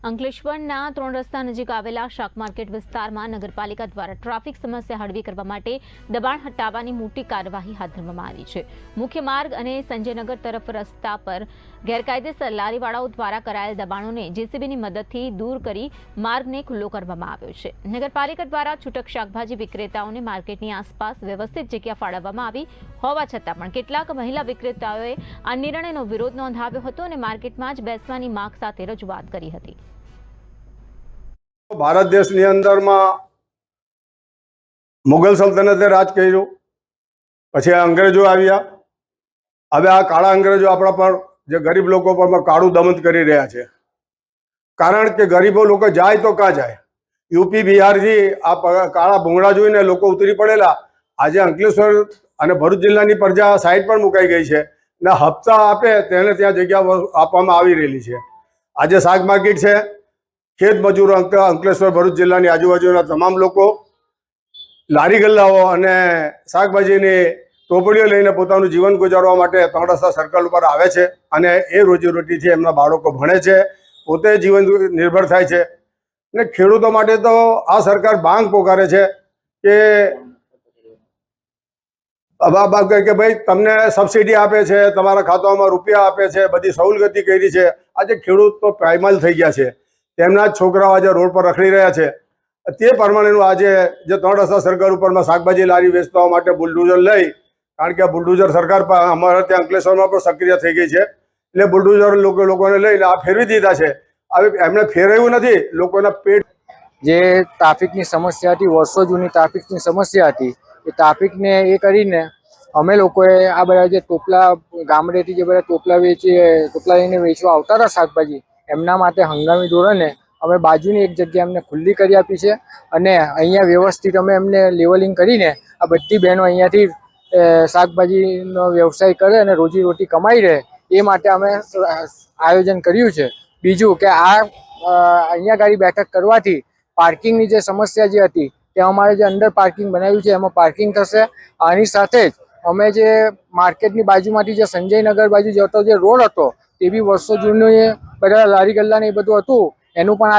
અંકલેશ્વરના 3 રસ્તા નજીક આવેલા શાક માર્કેટ વિસ્તારમાં નગરપાલિકા દ્વારા ટ્રાફિક સમસ્યા હળવી કરવા માટે દબાણ હટાવવાની મોટી કાર્યવાહી હાથ ધરવામાં આવી છે। મુખ્ય માર્ગ અને સંજયનગર તરફ રસ્તા પર ગેરકાયદેસર લારીવાળાઓ દ્વારા કરાયેલ દબાણોને જેસીબીની મદદથી દૂર કરી માર્ગને ખુલ્લો કરવામાં આવ્યો છે। નગરપાલિકા દ્વારા છૂટક શાકભાજી વિક્રેતાઓને માર્કેટની આસપાસ વ્યવસ્થિત જગ્યા ફાળવવામાં આવી હોવા છતાં પણ કેટલાક મહિલા વિક્રેતાઓએ આ નિર્ણયનો વિરોધ નોંધાવ્યો હતો અને માર્કેટમાં જ બેસવાની માંગ સાથે રજૂઆત કરી હતી। भारत देश ની અંદરમાં મુગલ સલ્તનતે રાજ કર્યું, પછી અંગ્રેજો આવ્યા। હવે આ કાળા અંગ્રેજો આપણા પર જે ગરીબ લોકો પર કાળું દમન કરી રહ્યા છે, કારણ કે ગરીબો લોકો જાય તો ક્યાં જાય। યુપી બિહારથી આ કાળા ભૂંગળા જોઈને લોકો ઉતરી પડેલા। આજે અંકલેશ્વર અને ભરૂચ જિલ્લાની પ્રજા સાઈડ પર મુકાઈ ગઈ છે ને હપ્તા આપે તેને ત્યાં જગ્યા આપવામાં આવી રહેલી છે। આજે શાક માર્કેટ છે, ખેત મજૂરો અંકલેશ્વર ભરૂચ જિલ્લાની આજુબાજુના તમામ લોકો લારી ગલ્લાઓ અને શાકભાજીની ટોપડીઓ લઈને પોતાનું જીવન ગુજારવા માટે 3 રસ્તા સર્કલ ઉપર આવે છે અને એ રોજીરોટીથી એમના બાળકો ભણે છે, પોતે જીવન નિર્ભર થાય છે। અને ખેડૂતો માટે તો આ સરકાર માંગ પોકારે છે કે ભાઈ તમને સબસિડી આપે છે, તમારા ખાતામાં રૂપિયા આપે છે, બધી સવલગતી કરી છે। આજે ખેડૂત તો પાયમાલ થઈ ગયા છે, તેમના જ છોકરાઓ આજે રોડ પર રખડી રહ્યા છે। તે પ્રમાણેનું આજે જે 3 રસ્તા સર્કલ ઉપરમાં શાકભાજી લારી વેચવા માટે બુલડોઝર લઈ, કારણ કે બુલડોઝર સરકાર અમારા ત્યાં અંકલેશ્વરમાં પણ સક્રિય થઈ ગઈ છે, એટલે બુલડોઝર લોકોને લઈને આ ફેરવી દીધા છે। હવે એમણે ફેરવ્યું નથી, લોકોના પેટ જે ટ્રાફિકની સમસ્યા હતી, વર્ષો જૂની ટ્રાફિકની સમસ્યા હતી, એ ટ્રાફિકને એ કરીને અમે લોકોએ આ બધા જે ટોપલા ગામડેથી જે બધા ટોપલા લઈને વેચવા આવતા હતા શાકભાજી, એમના માટે હંગામી ધોરણે અમે બાજુની એક જગ્યા એમને ખુલ્લી કરી આપી છે અને અહીંયા વ્યવસ્થિત અમે એમને લેવલિંગ કરીને આ બધી બહેનો અહીંયાથી શાકભાજીનો વ્યવસાય કરે અને રોજીરોટી કમાઈ રહે એ માટે અમે આયોજન કર્યું છે। બીજું કે આ અહીંયા ગાડી બેઠક કરવાથી પાર્કિંગની જે સમસ્યા જે હતી તે અમારે જે અંદર પાર્કિંગ બનાવ્યું છે એમાં પાર્કિંગ થશે। આની સાથે જ અમે જે માર્કેટની બાજુમાંથી જે સંજયનગર બાજુ જતો જે રોડ હતો તે બી વર્ષો જૂનું બધા લારી ગલ્લા ને એ બધું હતું, એનું પણ